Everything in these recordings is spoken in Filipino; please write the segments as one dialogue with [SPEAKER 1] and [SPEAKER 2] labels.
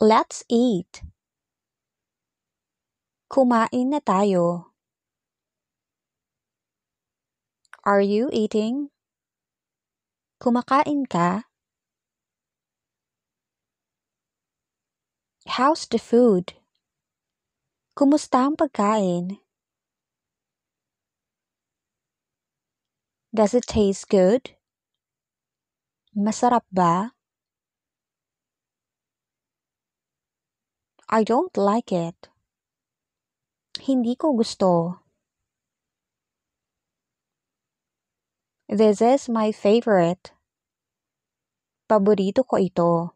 [SPEAKER 1] Let's eat. Kumain na tayo. Are you eating? Kumakain ka? How's the food? Kumusta ang pagkain? Does it taste good? Masarap ba? I don't like it. Hindi ko gusto. This is my favorite. Paborito ko ito.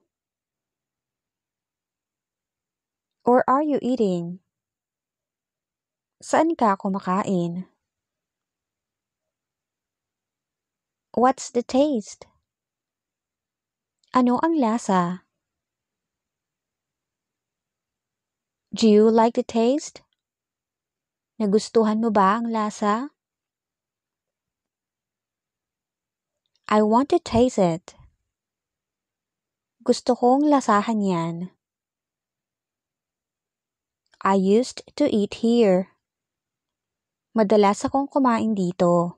[SPEAKER 1] Or are you eating? Saan ka kumakain? What's the taste? Ano ang lasa? Do you like the taste? Nagustuhan mo ba ang lasa? I want to taste it. Gusto kong lasahan yan. I used to eat here. Madalas akong kumain dito.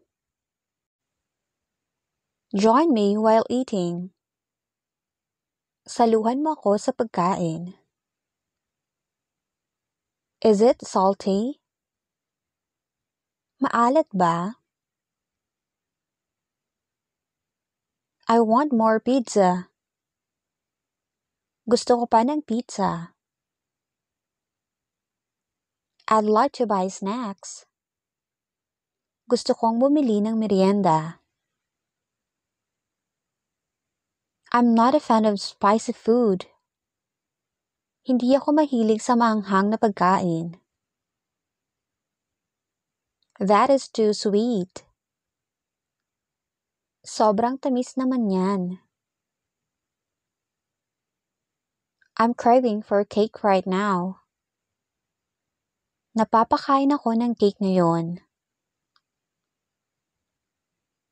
[SPEAKER 1] Join me while eating. Saluhan mo ako sa pagkain. Is it salty? Maalat ba? I want more pizza. Gusto ko pa ng pizza. I'd like to buy snacks. Gusto kong bumili ng merienda. I'm not a fan of spicy food. Hindi ako mahilig sa maanghang na pagkain. That is too sweet. Sobrang tamis naman yan. I'm craving for cake right now. Napapakain ako ng cake ngayon.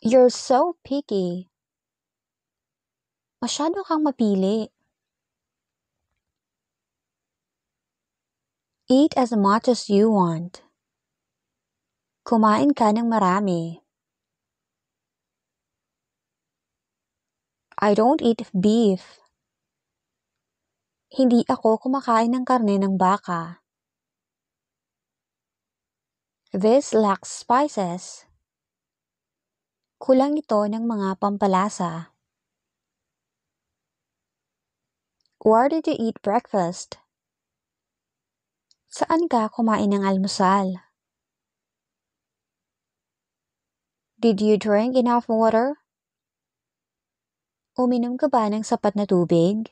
[SPEAKER 1] You're so picky. Masyado kang mapili. Eat as much as you want. Kumain ka ng marami. I don't eat beef. Hindi ako kumakain ng karne ng baka. This lacks spices. Kulang ito ng mga pampalasa. Where did you eat breakfast? Saan ka kumain ng almusal? Did you drink enough water? Uminom ka ba ng sapat na tubig?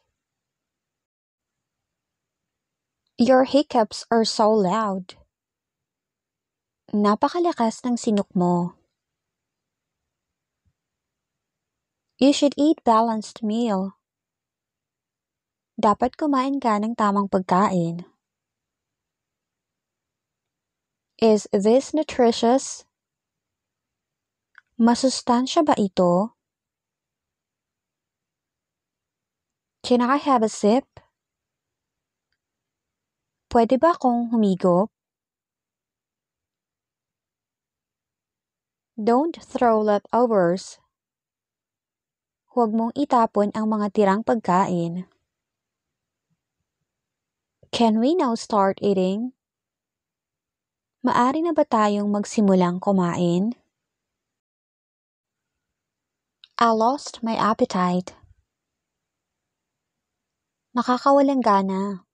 [SPEAKER 1] Your hiccups are so loud. Napakalakas ng sinok mo. You should eat balanced meal. Dapat kumain ka ng tamang pagkain. Is this nutritious? Masustansya ba ito? Can I have a sip? Pwede ba akong humigop? Don't throw leftovers. Huwag mong itapon ang mga tirang pagkain. Can we now start eating? Maari na ba tayong magsimulang kumain? I lost my appetite. Nakakawalang gana.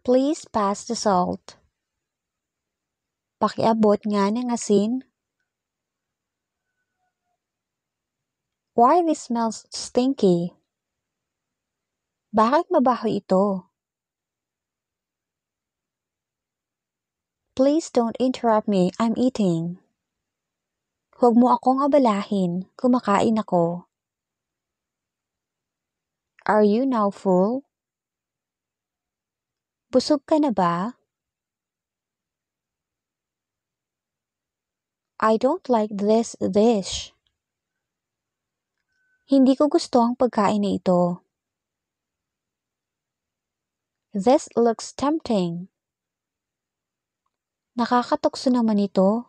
[SPEAKER 1] Please pass the salt. Pakiabot nga ng asin. Why this smells stinky? Bakit mabaho ito? Please don't interrupt me, I'm eating. Huwag mo akong abalahin, kumakain ako. Are you now full? Busog ka na ba? I don't like this dish. Hindi ko gusto ang pagkain na ito. This looks tempting. Nakakatukso naman ito.